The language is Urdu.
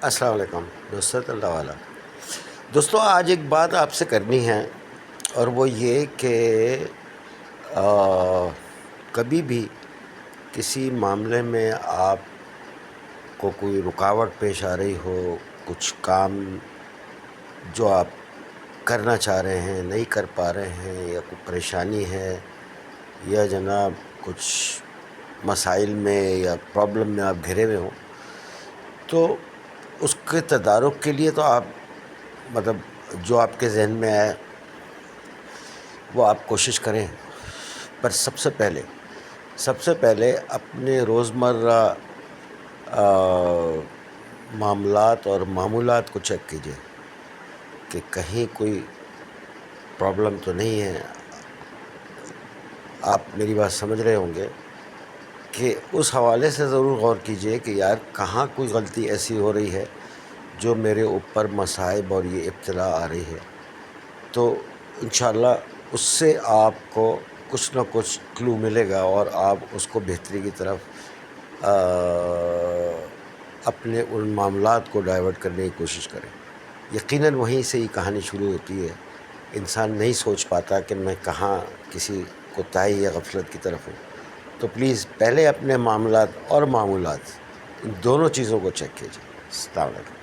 السلام علیکم نصرت اللہ والا دوستوں، آج ایک بات آپ سے کرنی ہے، اور وہ یہ کہ کبھی بھی کسی معاملے میں آپ کو کوئی رکاوٹ پیش آ رہی ہو، کچھ کام جو آپ کرنا چاہ رہے ہیں نہیں کر پا رہے ہیں، یا کوئی پریشانی ہے، یا جناب کچھ مسائل میں یا پرابلم میں آپ گھرے ہوئے ہوں، تو اس کے تدارک کے لیے تو آپ مطلب جو آپ کے ذہن میں آئے وہ آپ کوشش کریں، پر سب سے پہلے اپنے روزمرہ معاملات اور معمولات کو چیک کیجیے کہ کہیں کوئی پرابلم تو نہیں ہے۔ آپ میری بات سمجھ رہے ہوں گے کہ اس حوالے سے ضرور غور کیجیے کہ یار کہاں کوئی غلطی ایسی ہو رہی ہے جو میرے اوپر مصائب اور یہ ابتلا آ رہی ہے، تو انشاءاللہ اس سے آپ کو کچھ نہ کچھ کلو ملے گا، اور آپ اس کو بہتری کی طرف اپنے ان معاملات کو ڈائیورٹ کرنے کی کوشش کریں۔ یقیناً وہیں سے یہ کہانی شروع ہوتی ہے، انسان نہیں سوچ پاتا کہ میں کہاں کسی کوتاہی یا غفلت کی طرف ہوں۔ تو پلیز پہلے اپنے معاملات اور معمولات ان دونوں چیزوں کو چیک کیجیے۔ السلام علیکم۔